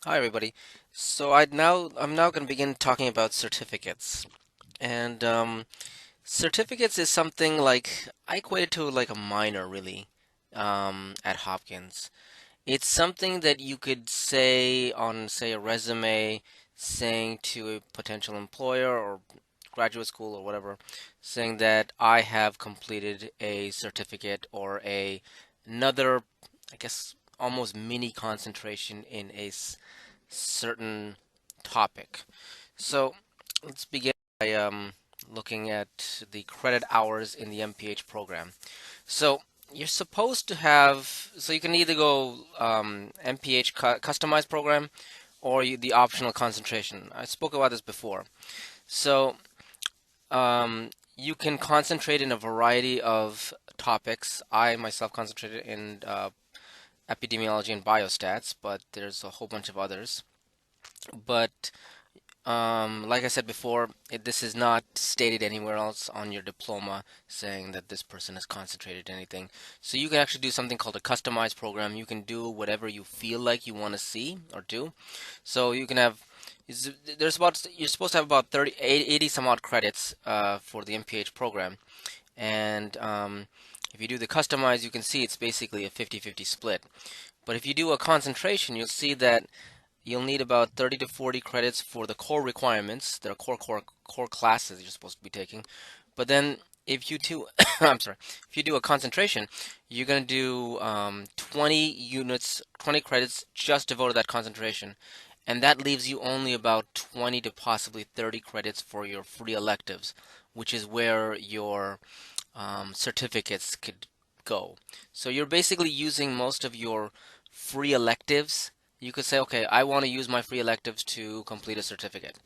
Hi everybody. I'm now going to begin talking about certificates. And certificates is something like I equate it to like a minor really at Hopkins. It's something that you could say on say a resume saying to a potential employer or graduate school or whatever, saying that I have completed a certificate or another I guess almost mini concentration in a certain topic. So let's begin by looking at the credit hours in the MPH program. So you're supposed to have, so you can either go MPH customized program or the optional concentration. I spoke about this before. So you can concentrate in a variety of topics. I myself concentrated in epidemiology and biostats, but there's a whole bunch of others. But like I said before, this is not stated anywhere else on your diploma saying that this person has concentrated anything. So you can actually do something called a customized program. You can do whatever you feel like you want to see or do. So you can have there's about you're supposed to have about 80 some odd credits for the MPH program. And if you do the customized, you can see it's basically a 50-50 split. But if you do a concentration, you'll see that you'll need about 30 to 40 credits for the core requirements. There are core classes you're supposed to be taking. But then if you do, I'm sorry, if you do a concentration, you're going to do 20 units, 20 credits just devoted to that concentration. And that leaves you only about 20 to possibly 30 credits for your free electives, which is where your certificates could go. So you're basically using most of your free electives. You could say, okay, I want to use my free electives to complete a certificate.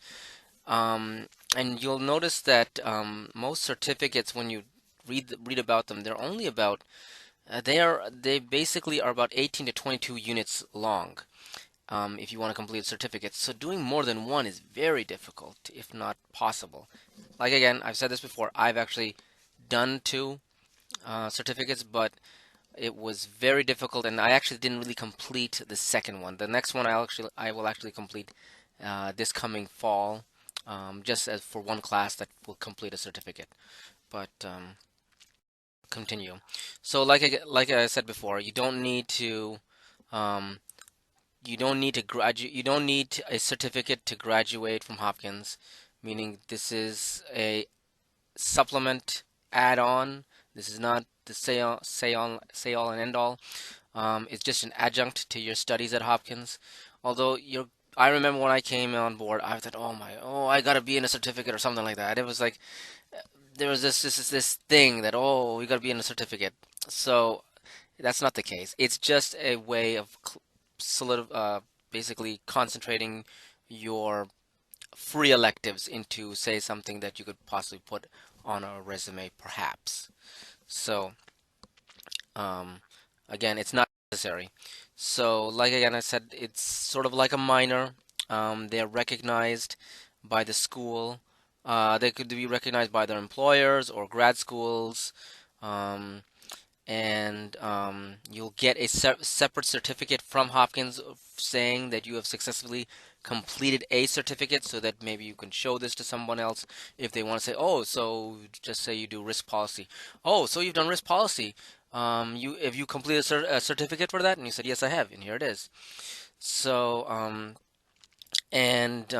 Um, and you'll notice that most certificates, when you read about them, they're only about they basically are about 18 to 22 units long. If you want to complete a certificate, so doing more than one is very difficult, if not possible. Like again, I've said this before. I've actually done two certificates, but it was very difficult, and I actually didn't really complete the second one. The next one I will actually complete this coming fall, just as for one class that will complete a certificate. But continue. So like I said before, um, you don't need to graduate. You don't need a certificate to graduate from Hopkins, meaning this is a supplement add-on. This is not the say all and end all. It's just an adjunct to your studies at Hopkins. Although I remember when I came on board, I thought, I gotta be in a certificate or something like that. It was like there was this thing that we gotta be in a certificate. So that's not the case. It's just a way of basically concentrating your free electives into, say, something that you could possibly put on a resume, perhaps. So, um, again, it's not necessary. So, like again, I said, it's sort of like a minor. They're recognized by the school. They could be recognized by their employers or grad schools. Um, and you'll get a separate certificate from Hopkins saying that you have successfully completed a certificate so that maybe you can show this to someone else if they want to say, oh, so just say you do risk policy. Oh, so you've done risk policy. Have you completed a certificate for that? And you said, yes, I have, and here it is. So, and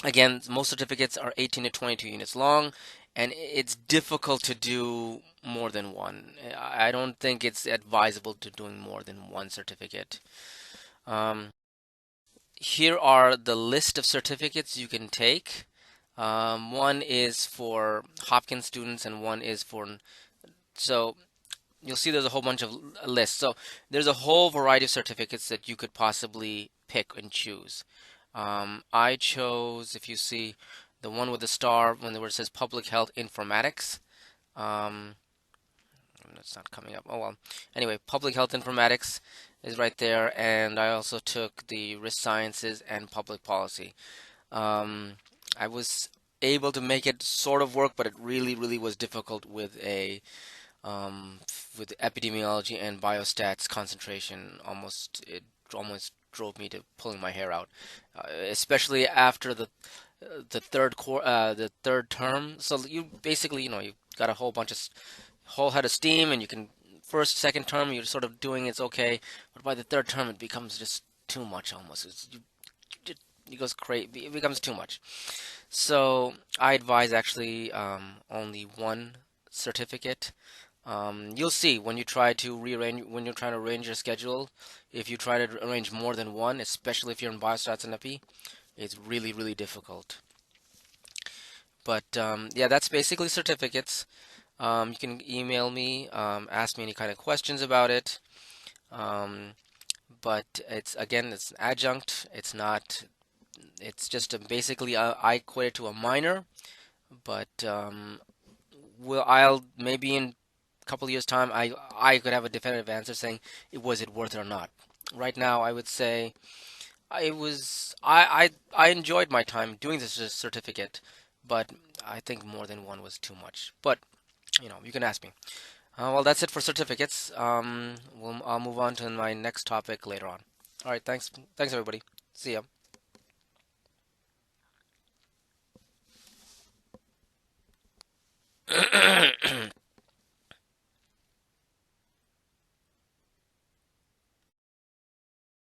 again, most certificates are 18 to 22 units long, and it's difficult to do more than one. I don't think it's advisable to doing more than one certificate. Um, Here are the list of certificates you can take. One is for Hopkins students, and one is for so you'll see there's a whole bunch of lists. So there's a whole variety of certificates that you could possibly pick and choose. I chose, if you see, the one with the star where it says Public Health Informatics. Um, that's not coming up. Oh well. Anyway, Public Health Informatics is right there, and I also took the Risk Sciences and Public Policy. Um, I was able to make it sort of work, but it really, really was difficult with a um, with epidemiology and biostats concentration. It almost drove me to pulling my hair out, especially after the third term. So you basically, you got a whole head of steam, and you can first, second term you're sort of doing it's okay, but by the third term it becomes just too much almost. It, it goes crazy. It becomes too much. So I advise actually only one certificate. You'll see when you try to rearrange when you're trying to arrange your schedule. If you try to arrange more than one, especially if you're in biostats and epi, it's really really difficult. But yeah, that's basically certificates. You can email me, ask me any kind of questions about it. Um, but it's an adjunct. It's not. It's just basically I equate it to a minor. But I'll maybe in a couple of years time I could have a definitive answer saying was it worth it or not. Right now, I would say it was. I enjoyed my time doing this certificate, but I think more than one was too much. But you can ask me. Well, that's it for certificates. I'll move on to my next topic later on. All right, thanks everybody. See ya.